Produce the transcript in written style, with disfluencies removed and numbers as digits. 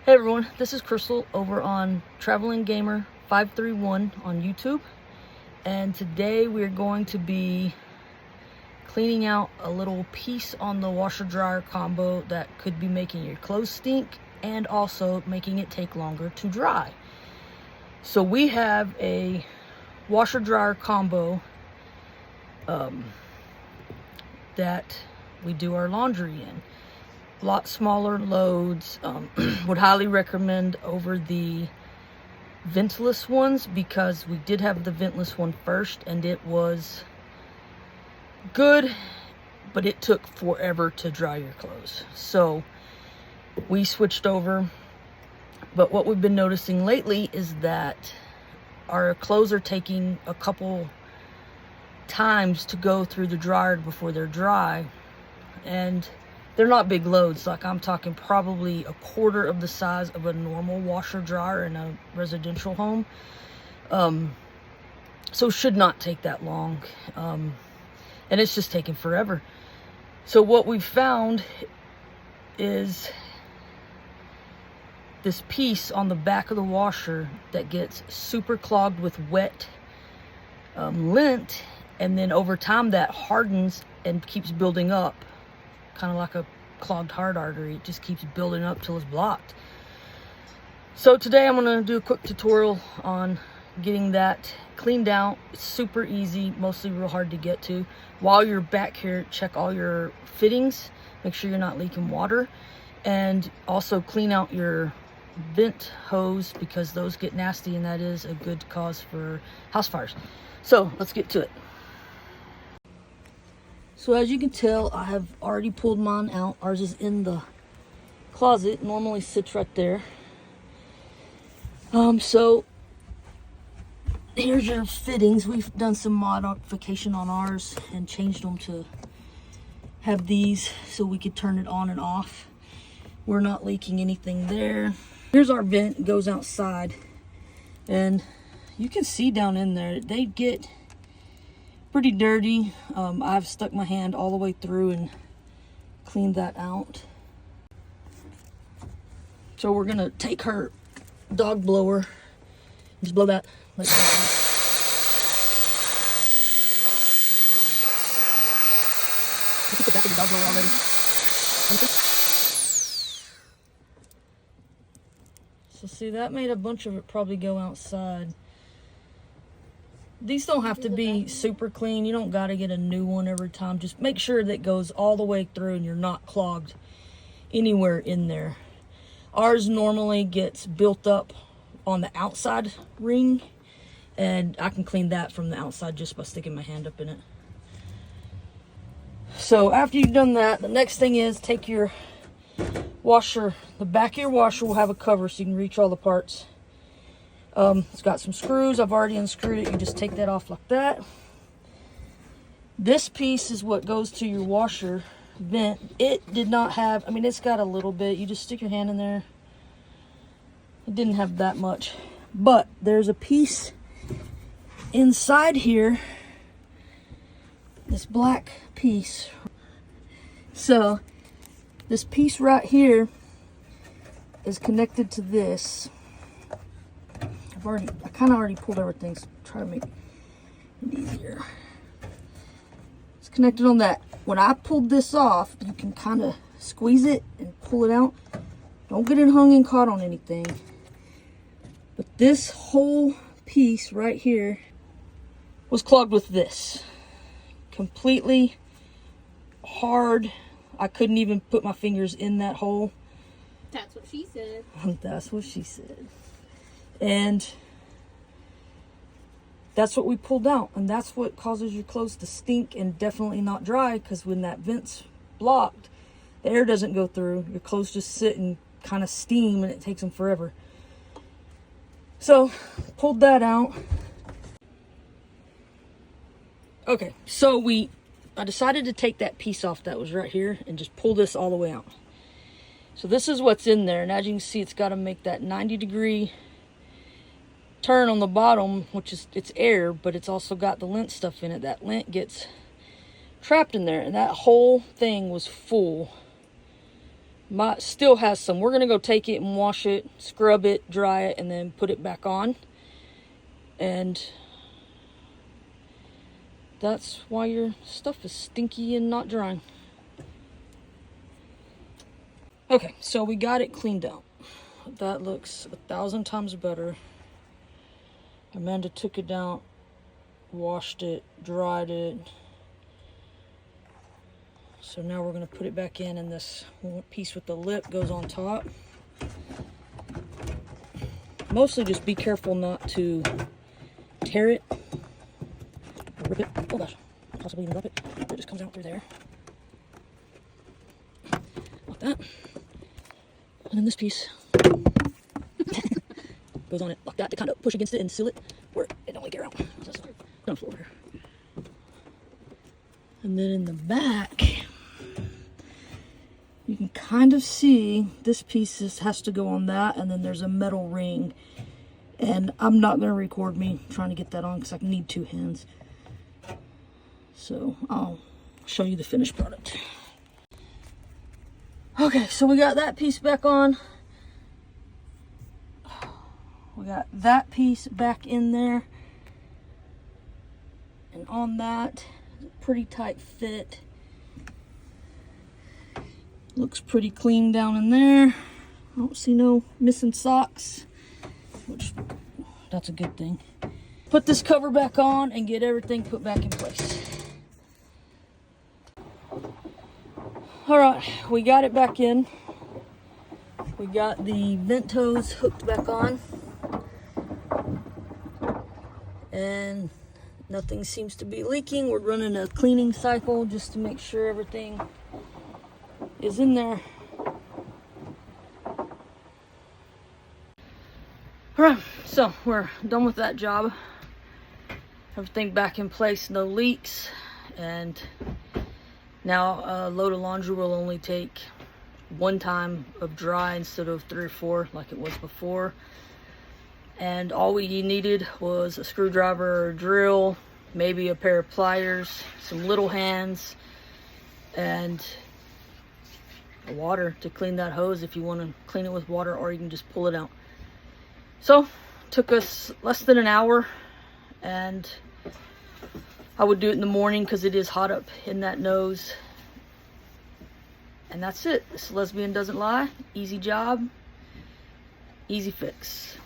Hey everyone, this is Crystal over on Traveling Gamer 531 on YouTube, and today we're going to be cleaning out a little piece on the washer dryer combo that could be making your clothes stink and also making it take longer to dry. So we have a washer dryer combo that we do our laundry in. A lot smaller loads. Would highly recommend over the ventless ones because we did have the ventless one first and it was good, but it took forever to dry your clothes. So we switched over. But what we've been noticing lately is that our clothes are taking a couple times to go through the dryer before they're dry, and they're not big loads. Like, I'm talking probably a quarter of the size of a normal washer dryer in a residential home. So should not take that long. And it's just taking forever. So what we've found is this piece on the back of the washer that gets super clogged with wet lint, and then over time that hardens and keeps building up, kind of like a clogged heart artery. It just keeps building up till it's blocked. So today I'm going to do a quick tutorial on getting that cleaned out. It's super easy, mostly real hard to get to. While you're back here, check all your fittings, make sure you're not leaking water, and also clean out your vent hose because those get nasty and that is a good cause for house fires. So let's get to it. So as you can tell, I have already pulled mine out. Ours is in the closet, normally sits right there. So here's your fittings. We've done some modification on ours and changed them to have these so we could turn it on and off. We're not leaking anything there. Here's our vent, it goes outside, and you can see down in there, they get pretty dirty. I've stuck my hand all the way through and cleaned that out. So we're gonna take her dog blower, just blow that like that. Look at the back of the dog blower already. So see, that made a bunch of it probably go outside. These don't have to be super clean. You don't got to get a new one every time. Just make sure that it goes all the way through and you're not clogged anywhere in there. Ours normally gets built up on the outside ring, and I can clean that from the outside just by sticking my hand up in it. So after you've done that, the next thing is take your washer. The back of your washer will have a cover so you can reach all the parts. It's got some screws. I've already unscrewed it. You just take that off like that. This piece is what goes to your washer vent. It did not have, I mean, it's got a little bit. You just stick your hand in there. It didn't have that much. But there's a piece inside here, this black piece. So this piece right here is connected to this. I kind of already pulled everything, so try to make it easier. It's connected on that. When I pulled this off, you can kind of squeeze it and pull it out. Don't get it hung and caught on anything. But this whole piece right here was clogged with this. Completely hard. I couldn't even put my fingers in that hole. That's what she said. That's what she said. And that's what we pulled out, and that's what causes your clothes to stink and definitely not dry, because when that vent's blocked, the air doesn't go through. Your clothes just sit and kind of steam, and it takes them forever. So pulled that out. Okay, so I decided to take that piece off that was right here and just pull this all the way out. So this is what's in there, and as you can see, it's got to make that 90-degree turn on the bottom, which is, it's air, but it's also got the lint stuff in it. That lint gets trapped in there, and that whole thing was full still has some. We're gonna go take it and wash it, scrub it, dry it, and then put it back on. And that's why your stuff is stinky and not drying. Okay, so we got it cleaned out. That looks 1,000 times better. Amanda took it out, washed it, dried it. So now we're gonna put it back in, and this piece with the lip goes on top. Mostly just be careful not to tear it or rip it. Oh gosh, possibly even drop it. It just comes out through there. Like that. And then this piece goes on it like that to kind of push against it and seal it where it don't get out. So it's gonna float over here. And then in the back, you can kind of see this piece has to go on that, and then there's a metal ring. And I'm not going to record me trying to get that on because I need 2 hands. So I'll show you the finished product. Okay, so we got that piece back on. We got that piece back in there. And on that, pretty tight fit. Looks pretty clean down in there. I don't see no missing socks, which that's a good thing. Put this cover back on and get everything put back in place. All right, we got it back in. We got the vent hose hooked back on. And nothing seems to be leaking. We're running a cleaning cycle just to make sure everything is in there. Alright, so we're done with that job. Everything back in place, no leaks. And now a load of laundry will only take 1 time of dry instead of 3 or 4 like it was before. And all we needed was a screwdriver or a drill, maybe a pair of pliers, some little hands, and water to clean that hose if you want to clean it with water, or you can just pull it out. So took us less than an hour, and I would do it in the morning because it is hot up in that nose. And that's it. This lesbian doesn't lie. Easy job, easy fix.